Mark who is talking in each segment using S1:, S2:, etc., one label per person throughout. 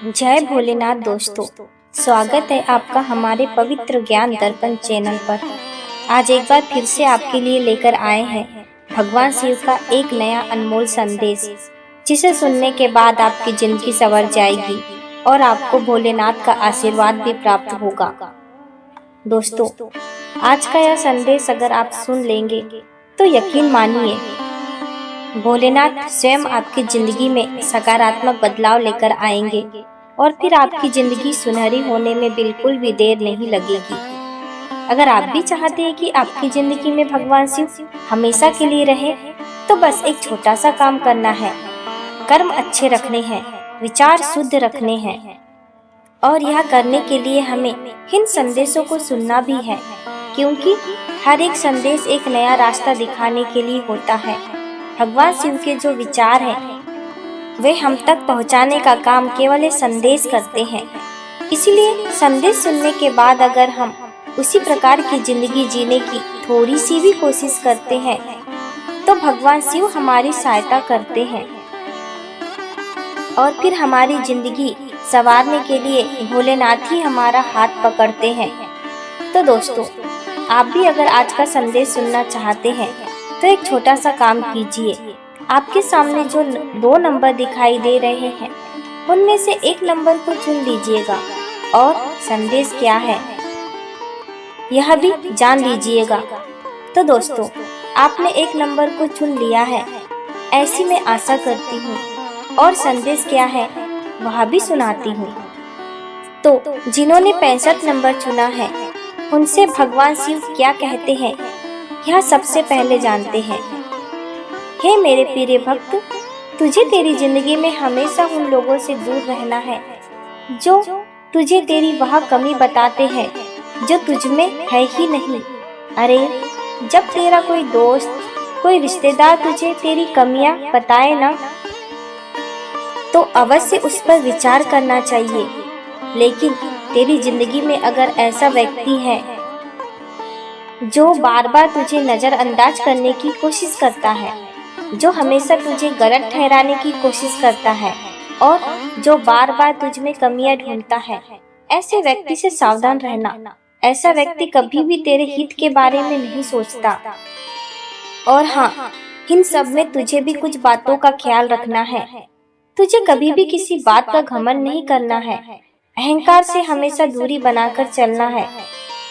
S1: जय भोलेनाथ दोस्तों, स्वागत है आपका हमारे पवित्र ज्ञान दर्पण चैनल पर। आज एक बार फिर से आपके लिए लेकर आए हैं भगवान शिव का एक नया अनमोल संदेश, जिसे सुनने के बाद आपकी जिंदगी संवर जाएगी और आपको भोलेनाथ का आशीर्वाद भी प्राप्त होगा। दोस्तों, आज का यह संदेश अगर आप सुन लेंगे तो यकीन मानिए भोलेनाथ स्वयं आपकी जिंदगी में सकारात्मक बदलाव लेकर आएंगे और फिर आपकी जिंदगी सुनहरी होने में बिल्कुल भी देर नहीं लगेगी। अगर आप भी चाहते हैं कि आपकी जिंदगी में भगवान शिव हमेशा के लिए रहे, तो बस एक छोटा सा काम करना है। कर्म अच्छे रखने हैं, विचार शुद्ध रखने हैं और यह करने के लिए हमें इन संदेशों को सुनना भी है, क्योंकि हर एक संदेश एक नया रास्ता दिखाने के लिए होता है। भगवान शिव के जो विचार हैं वे हम तक पहुंचाने का काम केवल एक संदेश करते हैं। इसलिए संदेश सुनने के बाद अगर हम उसी प्रकार की जिंदगी जीने की थोड़ी सी भी कोशिश करते हैं तो भगवान शिव हमारी सहायता करते हैं और फिर हमारी जिंदगी संवारने के लिए भोलेनाथ ही हमारा हाथ पकड़ते हैं। तो दोस्तों, आप भी अगर आज का संदेश सुनना चाहते हैं तो एक छोटा सा काम कीजिए। आपके सामने जो 2 नंबर दिखाई दे रहे हैं उनमें से एक नंबर को चुन लीजिएगा और संदेश क्या है यह भी जान लीजिएगा। तो दोस्तों, आपने एक नंबर को चुन लिया है, ऐसी मैं आशा करती हूँ, और संदेश क्या है वह भी सुनाती हूँ। तो जिन्होंने 65 नंबर चुना है उनसे भगवान शिव क्या कहते हैं यह सबसे पहले जानते हैं। हे मेरे प्रिय भक्त, तुझे तेरी जिंदगी में हमेशा उन लोगों से दूर रहना है जो तुझे तेरी वह कमी बताते हैं जो तुझ में है ही नहीं। अरे, जब तेरा कोई दोस्त, कोई रिश्तेदार तुझे तेरी कमियां बताए ना, तो अवश्य उस पर विचार करना चाहिए। लेकिन तेरी जिंदगी में अगर ऐसा व्यक्ति है जो बार बार तुझे नजरअंदाज करने की कोशिश करता है, जो हमेशा तुझे गलत ठहराने की कोशिश करता है और जो बार बार तुझ में कमियां ढूंढता है, ऐसे व्यक्ति से सावधान रहना। ऐसा व्यक्ति कभी भी तेरे हित के बारे में नहीं सोचता। और हाँ, इन सब में तुझे भी कुछ बातों का ख्याल रखना है। तुझे कभी भी किसी बात का घमंड नहीं करना है। अहंकार से हमेशा दूरी बनाकर चलना है।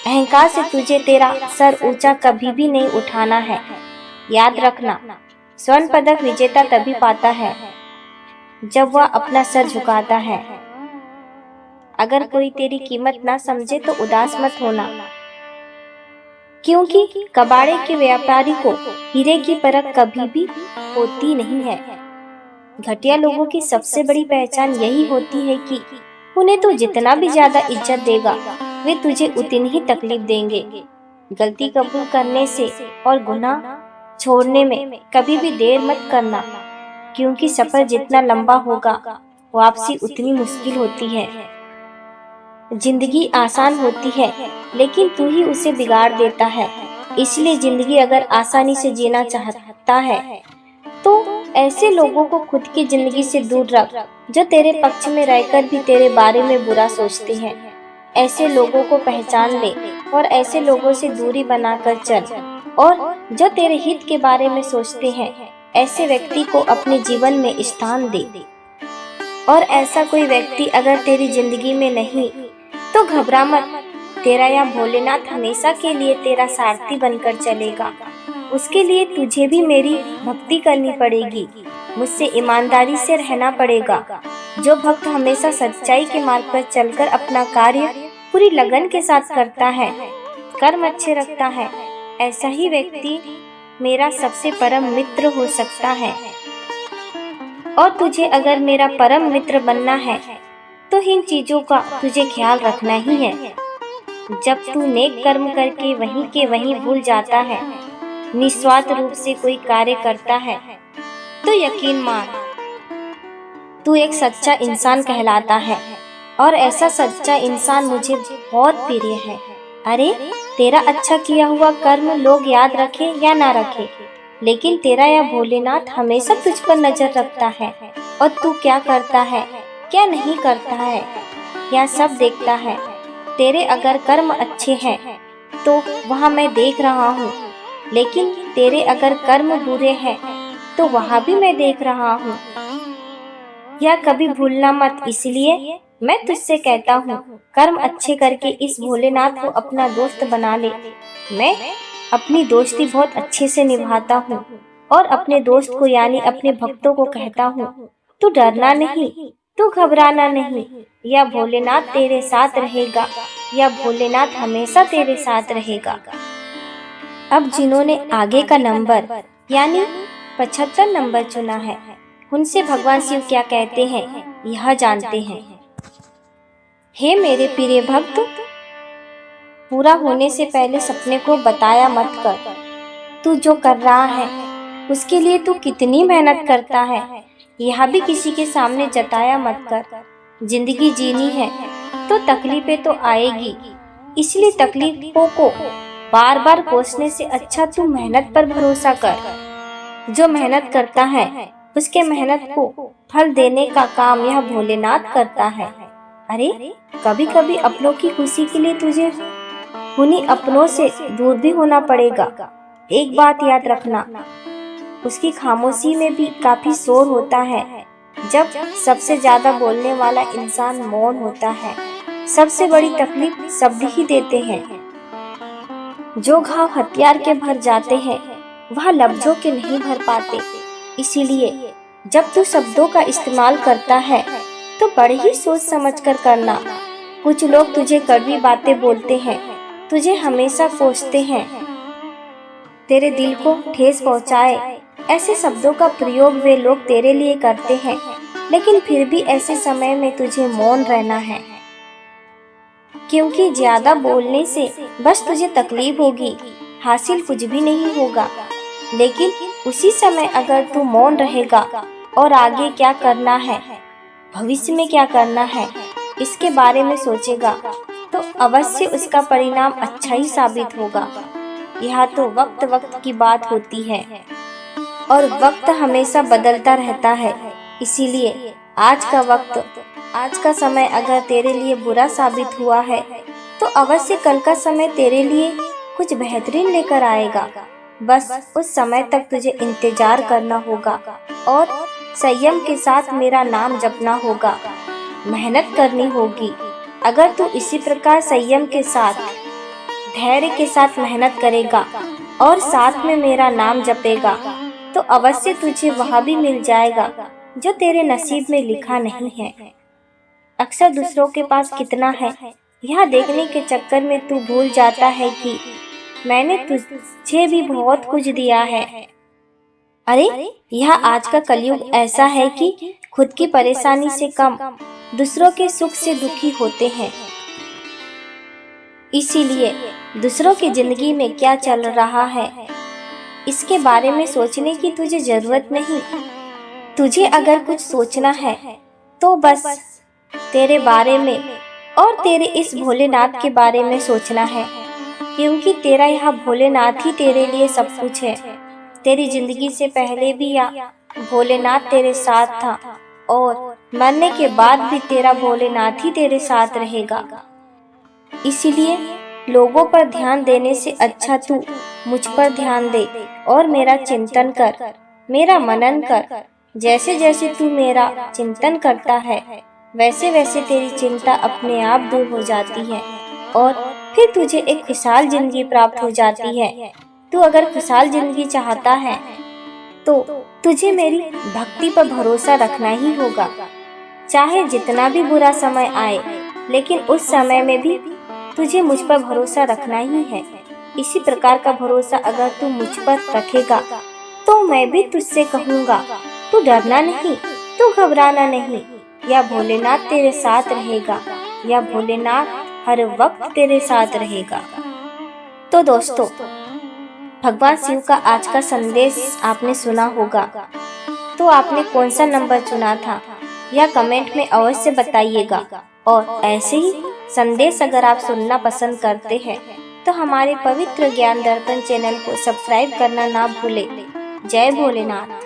S1: अहंकार से तुझे तेरा सर ऊंचा कभी भी नहीं उठाना है। याद रखना, स्वर्ण पदक विजेता तभी पाता है जब वह अपना सर झुकाता है। अगर कोई तेरी कीमत ना समझे तो उदास मत होना, क्योंकि कबाड़े के व्यापारी को हीरे की परख कभी भी होती नहीं है। घटिया लोगों की सबसे बड़ी पहचान यही होती है कि उन्हें तो जितना भी ज्यादा इज्जत देगा वे तुझे उतनी ही तकलीफ देंगे। गलती कबूल करने से और गुनाह छोड़ने में कभी भी देर मत करना, क्योंकि सफर जितना लंबा होगा वापसी उतनी मुश्किल होती है। जिंदगी आसान होती है लेकिन तू ही उसे बिगाड़ देता है। इसलिए जिंदगी अगर आसानी से जीना चाहता है तो ऐसे लोगों को खुद की जिंदगी से दूर रख जो तेरे पक्ष में रहकर भी तेरे बारे में बुरा सोचते हैं। ऐसे लोगों को पहचान ले और ऐसे लोगों से दूरी बनाकर चल, और जो तेरे हित के बारे में सोचते हैं ऐसे व्यक्ति को अपने जीवन में स्थान दे। और ऐसा कोई व्यक्ति अगर तेरी जिंदगी में नहीं तो घबरा मत, तेरा यह भोलेनाथ हमेशा के लिए तेरा सारथी बनकर चलेगा। उसके लिए तुझे भी मेरी भक्ति करनी पड़ेगी, मुझसे ईमानदारी से रहना पड़ेगा। जो भक्त हमेशा सच्चाई के मार्ग पर चलकर अपना कार्य पूरी लगन के साथ करता है, कर्म अच्छे रखता है, ऐसा ही व्यक्ति मेरा सबसे परम मित्र हो सकता है। और तुझे अगर मेरा परम मित्र बनना है तो इन चीजों का तुझे ख्याल रखना ही है। जब तू नेक कर्म करके वहीं के वहीं भूल जाता है, निस्वार्थ रूप से कोई कार्य करता है, तो यकीन मान तू एक सच्चा इंसान कहलाता है। और ऐसा सच्चा इंसान मुझे बहुत प्रिय है। अरे, तेरा अच्छा किया हुआ कर्म लोग याद रखे या ना रखे, लेकिन तेरा यह भोलेनाथ हमेशा तुझ पर नजर रखता है। और तू क्या करता है क्या नहीं करता है, यह सब देखता है। तेरे अगर कर्म अच्छे हैं तो वहाँ मैं देख रहा हूँ, लेकिन तेरे अगर कर्म बुरे हैं तो वहाँ भी मैं देख रहा हूँ। यह कभी भूलना मत, इसलिए मैं तुझसे कहता हूँ, कर्म अच्छे करके इस भोलेनाथ को अपना दोस्त बना ले। मैं अपनी दोस्ती बहुत अच्छे से निभाता हूँ और अपने दोस्त को यानी अपने भक्तों को कहता हूँ, तू डरना नहीं, तू घबराना नहीं, यह भोलेनाथ तेरे साथ रहेगा, यह भोलेनाथ हमेशा तेरे साथ रहेगा। अब जिन्होंने आगे का नंबर यानी 75 नंबर चुना है, उनसे भगवान शिव क्या कहते हैं यह जानते हैं। हे मेरे प्रिय भक्त, पूरा होने से पहले सपने को बताया मत कर। तू जो कर रहा है उसके लिए तू कितनी मेहनत करता है, यह भी किसी के सामने जताया मत कर। जिंदगी जीनी है तो तकलीफें तो आएगी, इसलिए तकलीफों को बार बार कोसने से अच्छा तू मेहनत पर भरोसा कर। जो मेहनत करता है उसके मेहनत को फल देने का काम यह भोलेनाथ करता है। अरे कभी कभी अपनों की खुशी के लिए तुझे उन्हीं अपनों से दूर भी होना पड़ेगा। एक बात याद रखना, उसकी खामोशी में भी काफी शोर होता है। जब सबसे ज्यादा बोलने वाला इंसान मौन होता है, सबसे बड़ी तकलीफ शब्द ही देते हैं। जो घाव हथियार के भर जाते हैं वह लफ्जों के नहीं भर पाते। इसीलिए जब तू शब्दों का इस्तेमाल करता है तो बड़े ही सोच समझ कर करना। कुछ लोग तुझे कड़वी बातें बोलते हैं, तुझे हमेशा कोसते हैं, तेरे दिल को ठेस पहुंचाए ऐसे शब्दों का प्रयोग वे लोग तेरे लिए करते हैं, लेकिन फिर भी ऐसे समय में तुझे मौन रहना है, क्योंकि ज्यादा बोलने से बस तुझे तकलीफ होगी, हासिल कुछ भी नहीं होगा। लेकिन उसी समय अगर तू मौन रहेगा और आगे क्या करना है, भविष्य में क्या करना है, इसके बारे में सोचेगा तो अवश्य उसका परिणाम अच्छा ही साबित होगा। यह तो वक्त वक्त की बात होती है और वक्त हमेशा बदलता रहता है। इसीलिए आज का वक्त, आज का समय अगर तेरे लिए बुरा साबित हुआ है तो अवश्य कल का समय तेरे लिए कुछ बेहतरीन लेकर आएगा। बस उस समय तक तुझे इंतजार करना होगा और संयम के साथ मेरा नाम जपना होगा, मेहनत करनी होगी। अगर तू इसी प्रकार संयम के साथ, धैर्य के साथ मेहनत करेगा और साथ में मेरा नाम जपेगा तो अवश्य तुझे वह भी मिल जाएगा जो तेरे नसीब में लिखा नहीं है। अक्सर दूसरों के पास कितना है यह देखने के चक्कर में तू भूल जाता है कि मैंने तुझे भी बहुत कुछ दिया है। अरे यह आज का कलयुग ऐसा है कि खुद की परेशानी से कम दूसरों के सुख से दुखी होते हैं। इसीलिए दूसरों की जिंदगी में क्या चल रहा है इसके बारे में सोचने की तुझे जरूरत नहीं। तुझे अगर कुछ सोचना है तो बस तेरे बारे में और तेरे इस भोलेनाथ के बारे में सोचना है, क्योंकि तेरा यह भोलेनाथ ही तेरे लिए सब कुछ है। तेरी जिंदगी से पहले भी यह भोलेनाथ तेरे साथ था और मरने के बाद भी तेरा भोलेनाथ ही तेरे साथ रहेगा। इसीलिए लोगों पर ध्यान देने से अच्छा तू मुझ पर ध्यान दे और मेरा चिंतन कर, मेरा मनन कर। जैसे जैसे तू मेरा चिंतन करता है वैसे वैसे तेरी चिंता अपने आप दूर हो जाती है और फिर तुझे एक खुशहाल जिंदगी प्राप्त हो जाती है। तू अगर खुशहाल जिंदगी चाहता है तो तुझे मेरी भक्ति पर भरोसा रखना ही होगा। चाहे जितना भी बुरा समय आए, लेकिन उस समय में भी तुझे मुझ पर भरोसा रखना ही है। इसी प्रकार का भरोसा अगर तू मुझ पर रखेगा तो मैं भी तुझसे कहूँगा, तू डरना नहीं, तू घबराना नहीं, या भोलेनाथ तेरे साथ रहेगा, या भोलेनाथ हर वक्त तेरे साथ रहेगा। तो दोस्तों, भगवान शिव का आज का संदेश आपने सुना होगा, तो आपने कौन सा नंबर चुना था यह कमेंट में अवश्य बताइएगा। और ऐसे ही संदेश अगर आप सुनना पसंद करते हैं तो हमारे पवित्र ज्ञान दर्पण चैनल को सब्सक्राइब करना ना भूलें। जय भोलेनाथ।